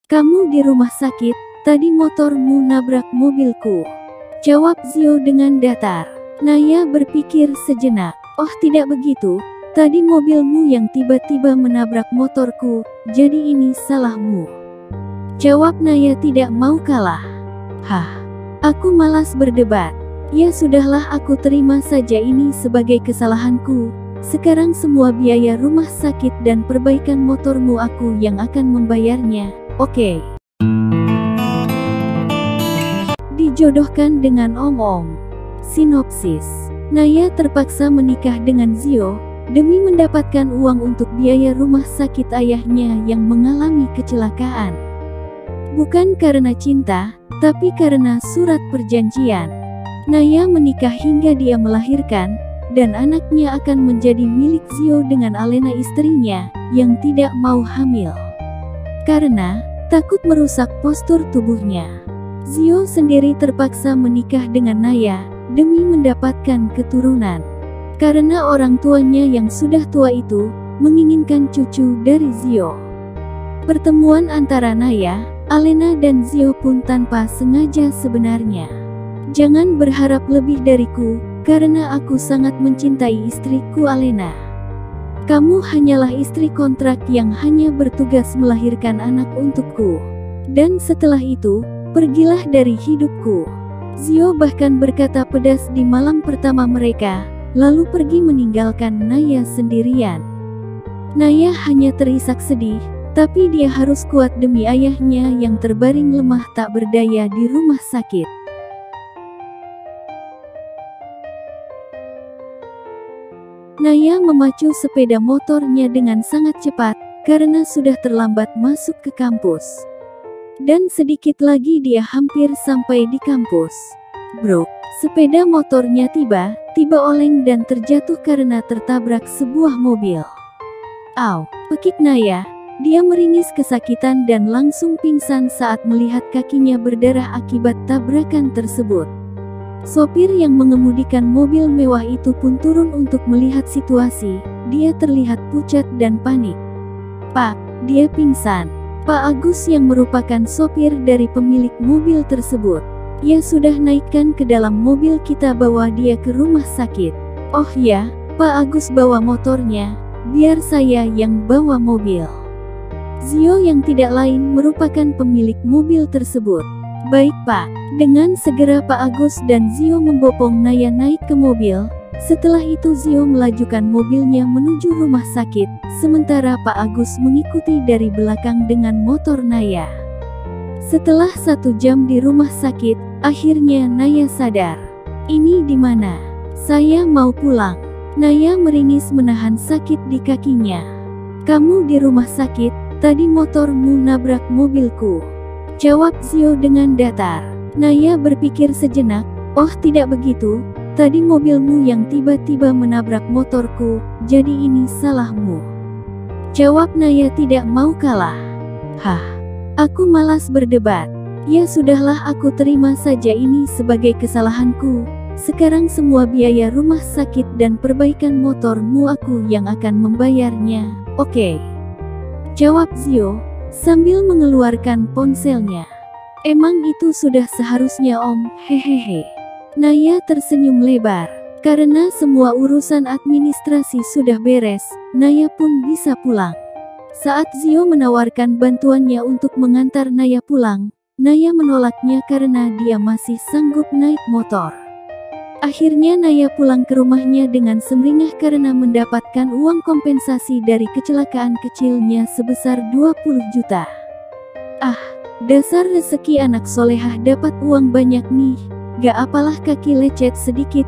Kamu di rumah sakit, tadi motormu nabrak mobilku. Jawab Zio dengan datar. Naya berpikir sejenak. Oh tidak begitu, tadi mobilmu yang tiba-tiba menabrak motorku, jadi ini salahmu. Jawab Naya tidak mau kalah. Hah, aku malas berdebat. Ya sudahlah, aku terima saja ini sebagai kesalahanku. Sekarang semua biaya rumah sakit dan perbaikan motormu aku yang akan membayarnya. Oke. Dijodohkan dengan Om-Om. Sinopsis. Naya terpaksa menikah dengan Zio demi mendapatkan uang untuk biaya rumah sakit ayahnya yang mengalami kecelakaan. Bukan karena cinta, tapi karena surat perjanjian. Naya menikah hingga dia melahirkan, dan anaknya akan menjadi milik Zio dengan Alena istrinya, yang tidak mau hamil. Karena takut merusak postur tubuhnya, Zio sendiri terpaksa menikah dengan Naya demi mendapatkan keturunan. Karena orang tuanya yang sudah tua itu menginginkan cucu dari Zio. Pertemuan antara Naya, Alena dan Zio pun tanpa sengaja sebenarnya. Jangan berharap lebih dariku, karena aku sangat mencintai istriku Alena. Kamu hanyalah istri kontrak yang hanya bertugas melahirkan anak untukku. Dan setelah itu, pergilah dari hidupku. Zio bahkan berkata pedas di malam pertama mereka, lalu pergi meninggalkan Naya sendirian. Naya hanya terisak sedih, tapi dia harus kuat demi ayahnya yang terbaring lemah tak berdaya di rumah sakit. Naya memacu sepeda motornya dengan sangat cepat, karena sudah terlambat masuk ke kampus. Dan sedikit lagi dia hampir sampai di kampus. Bro, sepeda motornya tiba-tiba oleng dan terjatuh karena tertabrak sebuah mobil. Au, pekik Naya, dia meringis kesakitan dan langsung pingsan saat melihat kakinya berdarah akibat tabrakan tersebut. Sopir yang mengemudikan mobil mewah itu pun turun untuk melihat situasi. Dia terlihat pucat dan panik. Pak, dia pingsan. Pak Agus yang merupakan sopir dari pemilik mobil tersebut. Ya sudah, naikkan ke dalam mobil, kita bawa dia ke rumah sakit. Oh ya, Pak Agus bawa motornya, biar saya yang bawa mobil. Zio yang tidak lain merupakan pemilik mobil tersebut. Baik Pak. Dengan segera Pak Agus dan Zio membopong Naya naik ke mobil. Setelah itu Zio melajukan mobilnya menuju rumah sakit, sementara Pak Agus mengikuti dari belakang dengan motor Naya. Setelah 1 jam di rumah sakit, akhirnya Naya sadar. Ini di mana? Saya mau pulang. Naya meringis menahan sakit di kakinya. Kamu di rumah sakit, tadi motormu nabrak mobilku. Jawab Zio dengan datar. Naya berpikir sejenak. Oh tidak begitu, tadi mobilmu yang tiba-tiba menabrak motorku, jadi ini salahmu. Jawab Naya tidak mau kalah. Hah, aku malas berdebat. Ya sudahlah, aku terima saja ini sebagai kesalahanku. Sekarang semua biaya rumah sakit dan perbaikan motormu aku yang akan membayarnya. Oke. Jawab Zio sambil mengeluarkan ponselnya. Emang itu sudah seharusnya Om, hehehe. Naya tersenyum lebar. Karena semua urusan administrasi sudah beres, Naya pun bisa pulang. Saat Zio menawarkan bantuannya untuk mengantar Naya pulang, Naya menolaknya karena dia masih sanggup naik motor. Akhirnya Naya pulang ke rumahnya dengan sumringah karena mendapatkan uang kompensasi dari kecelakaan kecilnya sebesar 20 juta. Ah, dasar rezeki anak solehah dapat uang banyak nih. Gak apalah kaki lecet sedikit,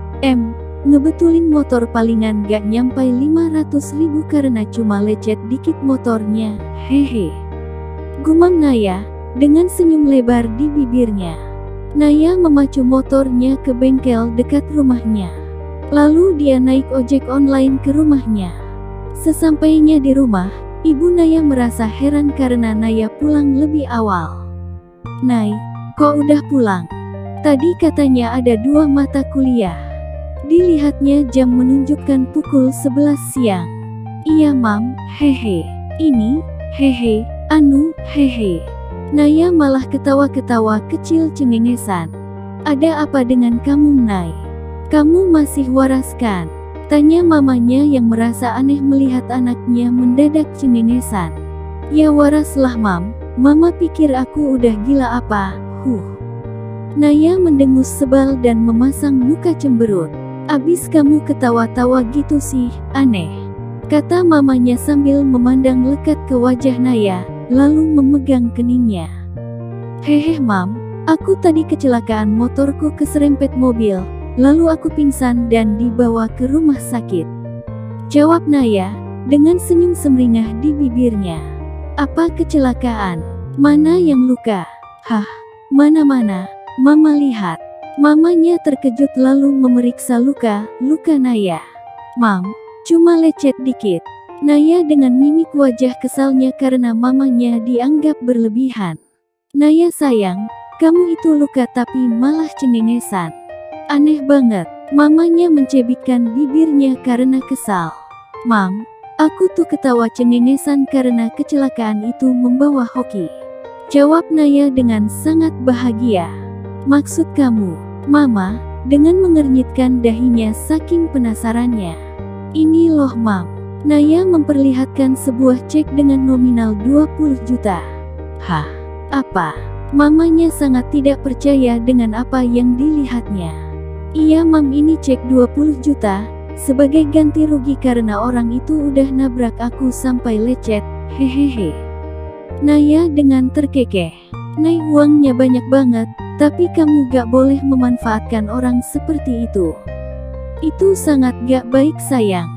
ngebetulin motor palingan gak nyampai 500.000 karena cuma lecet dikit motornya, hehe. Gumam Naya, dengan senyum lebar di bibirnya. Naya memacu motornya ke bengkel dekat rumahnya. Lalu dia naik ojek online ke rumahnya. Sesampainya di rumah, Ibu Naya merasa heran karena Naya pulang lebih awal. Nay, kok udah pulang? Tadi katanya ada 2 mata kuliah. Dilihatnya jam menunjukkan pukul 11 siang. Iya Mam, hehe. Ini, hehe, anu, hehe. Naya malah ketawa-ketawa kecil cengengesan. Ada apa dengan kamu, Nay? Kamu masih waras kan? Tanya mamanya yang merasa aneh melihat anaknya mendadak cengengesan. Ya waraslah Mam, Mama pikir aku udah gila apa, Naya mendengus sebal dan memasang muka cemberut. Abis kamu ketawa-tawa gitu sih, aneh. Kata mamanya sambil memandang lekat ke wajah Naya, lalu memegang keningnya. Hehe Mam, aku tadi kecelakaan motorku keserempet mobil, lalu aku pingsan dan dibawa ke rumah sakit. Jawab Naya, dengan senyum semeringah di bibirnya. Apa kecelakaan? Mana yang luka? Hah, mana-mana, Mama lihat. Mamanya terkejut lalu memeriksa luka Naya. Mam, cuma lecet dikit. Naya dengan mimik wajah kesalnya karena mamanya dianggap berlebihan. Naya sayang, kamu itu luka tapi malah cengengesan. Aneh banget. Mamanya mencebitkan bibirnya karena kesal. Mam, aku tuh ketawa cengengesan karena kecelakaan itu membawa hoki. Jawab Naya dengan sangat bahagia. Maksud kamu, Mama, dengan mengernyitkan dahinya saking penasarannya. Ini loh Mam. Naya memperlihatkan sebuah cek dengan nominal 20 juta. Hah? Apa? Mamanya sangat tidak percaya dengan apa yang dilihatnya. Iya Mam, ini cek 20 juta, sebagai ganti rugi karena orang itu udah nabrak aku sampai lecet, hehehe. Naya dengan terkekeh. Nay, uangnya banyak banget, tapi kamu gak boleh memanfaatkan orang seperti itu. Itu sangat gak baik sayang.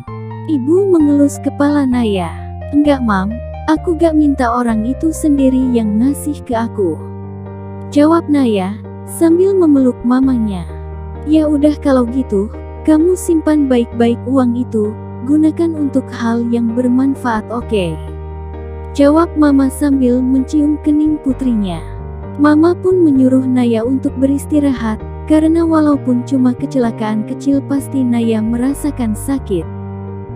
Ibu mengelus kepala Naya. Enggak Mam, aku gak minta orang itu sendiri yang ngasih ke aku. Jawab Naya, sambil memeluk mamanya. Ya udah kalau gitu, kamu simpan baik-baik uang itu, gunakan untuk hal yang bermanfaat, oke? Jawab Mama sambil mencium kening putrinya. Mama pun menyuruh Naya untuk beristirahat, karena walaupun cuma kecelakaan kecil pasti Naya merasakan sakit.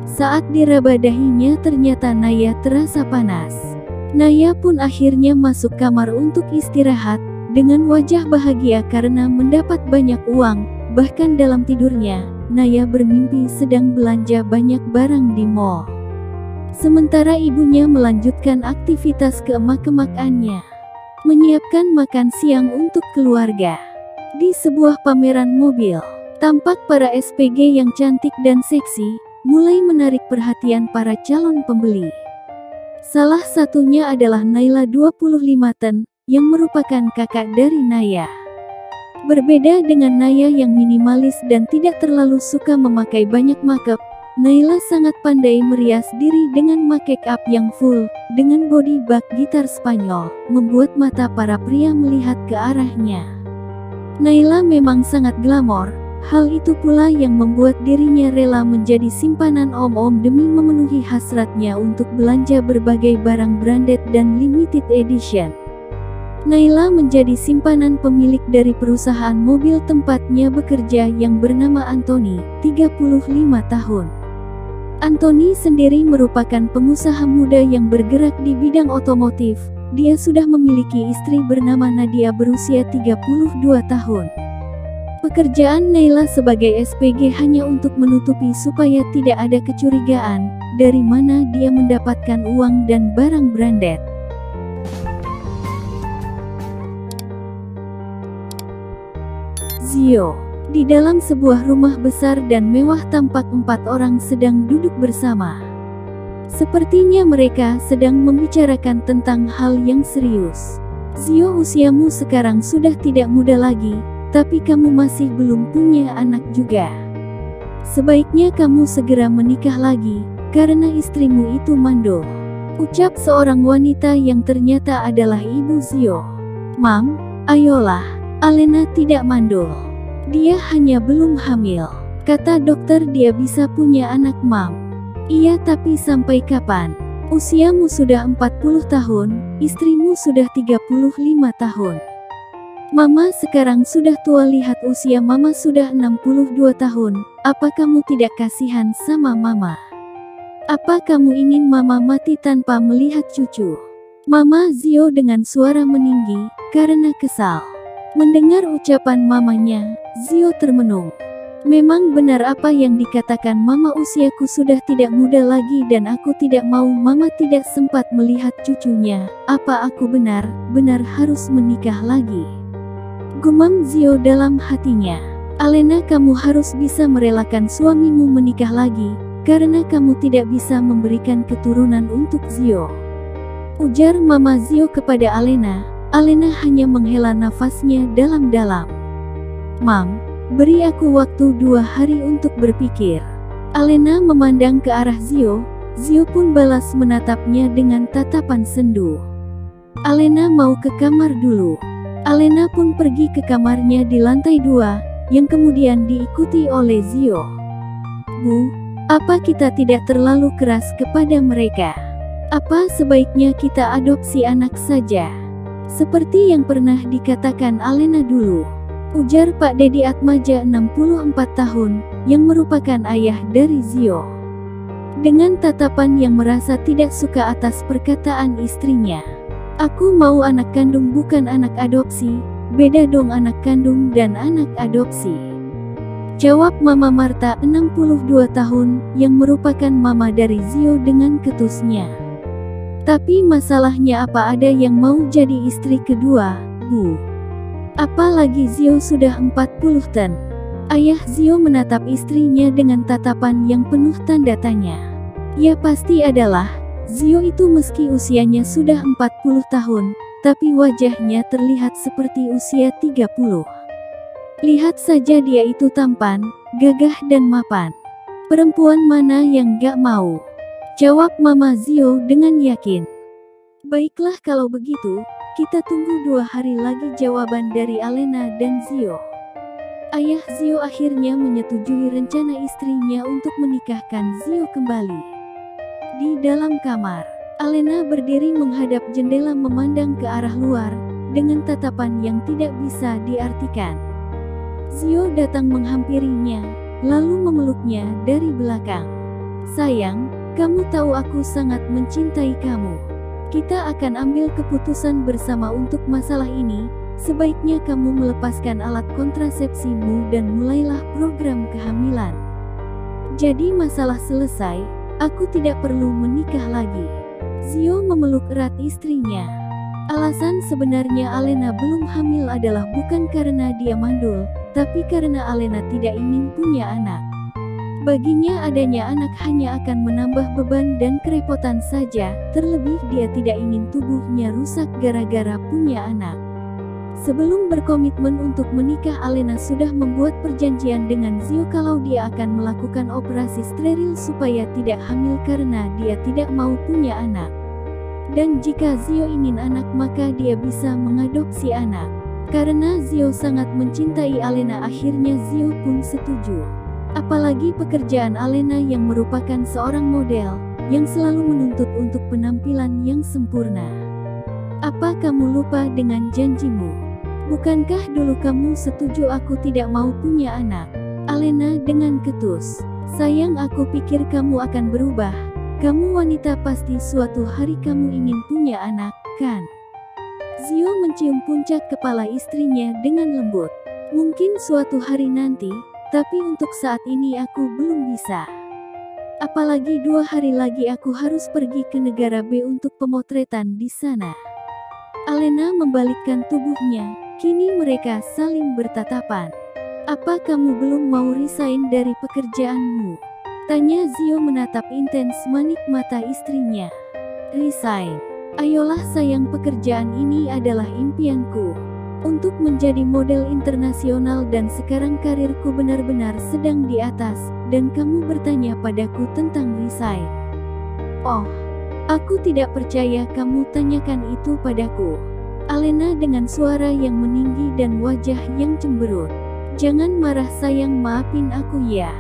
Saat diraba dahinya ternyata Naya terasa panas. Naya pun akhirnya masuk kamar untuk istirahat, dengan wajah bahagia karena mendapat banyak uang. Bahkan dalam tidurnya, Naya bermimpi sedang belanja banyak barang di mall. Sementara ibunya melanjutkan aktivitas keemak-emakannya, menyiapkan makan siang untuk keluarga. Di sebuah pameran mobil, tampak para SPG yang cantik dan seksi, mulai menarik perhatian para calon pembeli. Salah satunya adalah Naila 25 Ten, yang merupakan kakak dari Naya. Berbeda dengan Naya yang minimalis dan tidak terlalu suka memakai banyak makeup, Naila sangat pandai merias diri dengan make up yang full, dengan body bag gitar Spanyol, membuat mata para pria melihat ke arahnya. Naila memang sangat glamor, hal itu pula yang membuat dirinya rela menjadi simpanan om-om demi memenuhi hasratnya untuk belanja berbagai barang branded dan limited edition. Naila menjadi simpanan pemilik dari perusahaan mobil tempatnya bekerja yang bernama Anthony, 35 tahun. Anthony sendiri merupakan pengusaha muda yang bergerak di bidang otomotif. Dia sudah memiliki istri bernama Nadia berusia 32 tahun. Pekerjaan Naila sebagai SPG hanya untuk menutupi supaya tidak ada kecurigaan, dari mana dia mendapatkan uang dan barang branded. Zio. Di dalam sebuah rumah besar dan mewah tampak 4 orang sedang duduk bersama. Sepertinya mereka sedang membicarakan tentang hal yang serius. Zio, usiamu sekarang sudah tidak muda lagi, tapi kamu masih belum punya anak juga. Sebaiknya kamu segera menikah lagi, karena istrimu itu mandul. Ucap seorang wanita yang ternyata adalah ibu Zio. Mam, ayolah, Alena tidak mandul. Dia hanya belum hamil. Kata dokter dia bisa punya anak Mam. Iya tapi sampai kapan? Usiamu sudah 40 tahun, istrimu sudah 35 tahun. Mama sekarang sudah tua, lihat usia Mama sudah 62 tahun. Apa kamu tidak kasihan sama Mama? Apa kamu ingin Mama mati tanpa melihat cucu? Mama Zio dengan suara meninggi karena kesal. Mendengar ucapan mamanya, Zio termenung. Memang benar apa yang dikatakan mama, usiaku sudah tidak muda lagi dan aku tidak mau mama tidak sempat melihat cucunya. Apa aku benar-benar harus menikah lagi? Gumam Zio dalam hatinya. Alena, kamu harus bisa merelakan suamimu menikah lagi, karena kamu tidak bisa memberikan keturunan untuk Zio. Ujar mama Zio kepada Alena. Alena hanya menghela nafasnya dalam-dalam. Mam, beri aku waktu 2 hari untuk berpikir. Alena memandang ke arah Zio. Zio pun balas menatapnya dengan tatapan sendu. Alena mau ke kamar dulu. Alena pun pergi ke kamarnya di lantai 2, yang kemudian diikuti oleh Zio. Bu, apa kita tidak terlalu keras kepada mereka? Apa sebaiknya kita adopsi anak saja? Seperti yang pernah dikatakan Alena dulu. Ujar Pak Dedi Atmaja 64 tahun, yang merupakan ayah dari Zio. Dengan tatapan yang merasa tidak suka atas perkataan istrinya. Aku mau anak kandung bukan anak adopsi, beda dong anak kandung dan anak adopsi. Jawab Mama Marta 62 tahun, yang merupakan mama dari Zio dengan ketusnya. Tapi masalahnya apa ada yang mau jadi istri kedua, Bu? Apalagi Zio sudah 40 tan. Ayah Zio menatap istrinya dengan tatapan yang penuh tanda tanya. Ya pasti adalah, Zio itu meski usianya sudah 40 tahun, tapi wajahnya terlihat seperti usia 30. Lihat saja dia itu tampan, gagah dan mapan. Perempuan mana yang gak mau? Jawab Mama Zio dengan yakin. Baiklah kalau begitu, kita tunggu 2 hari lagi jawaban dari Alena dan Zio. Ayah Zio akhirnya menyetujui rencana istrinya untuk menikahkan Zio kembali. Di dalam kamar, Alena berdiri menghadap jendela memandang ke arah luar, dengan tatapan yang tidak bisa diartikan. Zio datang menghampirinya, lalu memeluknya dari belakang. Sayang, kamu tahu aku sangat mencintai kamu. Kita akan ambil keputusan bersama untuk masalah ini. Sebaiknya kamu melepaskan alat kontrasepsimu dan mulailah program kehamilan. Jadi masalah selesai, aku tidak perlu menikah lagi. Zio memeluk erat istrinya. Alasan sebenarnya Alena belum hamil adalah bukan karena dia mandul, tapi karena Alena tidak ingin punya anak. Baginya adanya anak hanya akan menambah beban dan kerepotan saja, terlebih dia tidak ingin tubuhnya rusak gara-gara punya anak. Sebelum berkomitmen untuk menikah, Alena sudah membuat perjanjian dengan Zio kalau dia akan melakukan operasi steril supaya tidak hamil karena dia tidak mau punya anak. Dan jika Zio ingin anak maka dia bisa mengadopsi anak. Karena Zio sangat mencintai Alena, akhirnya Zio pun setuju. Apalagi pekerjaan Alena yang merupakan seorang model, yang selalu menuntut untuk penampilan yang sempurna. Apa kamu lupa dengan janjimu? Bukankah dulu kamu setuju aku tidak mau punya anak? Alena dengan ketus. Sayang, aku pikir kamu akan berubah. Kamu wanita, pasti suatu hari kamu ingin punya anak, kan? Zio mencium puncak kepala istrinya dengan lembut. Mungkin suatu hari nanti, tapi untuk saat ini aku belum bisa. Apalagi 2 hari lagi aku harus pergi ke negara B untuk pemotretan di sana. Alena membalikkan tubuhnya, kini mereka saling bertatapan. Apa kamu belum mau resign dari pekerjaanmu? Tanya Zio menatap intens manik mata istrinya. Resign? Ayolah sayang, pekerjaan ini adalah impianku. Untuk menjadi model internasional dan sekarang karirku benar-benar sedang di atas, dan kamu bertanya padaku tentang resign. Oh, aku tidak percaya kamu tanyakan itu padaku. Alena dengan suara yang meninggi dan wajah yang cemberut. Jangan marah sayang, maafin aku ya.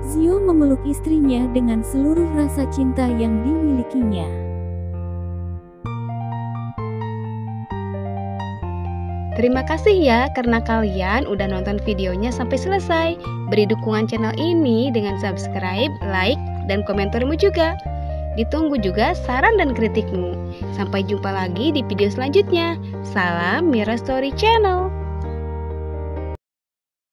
Zio memeluk istrinya dengan seluruh rasa cinta yang dimilikinya. Terima kasih ya karena kalian udah nonton videonya sampai selesai. Beri dukungan channel ini dengan subscribe, like, dan komentarmu juga. Ditunggu juga saran dan kritikmu. Sampai jumpa lagi di video selanjutnya. Salam Mira Story Channel.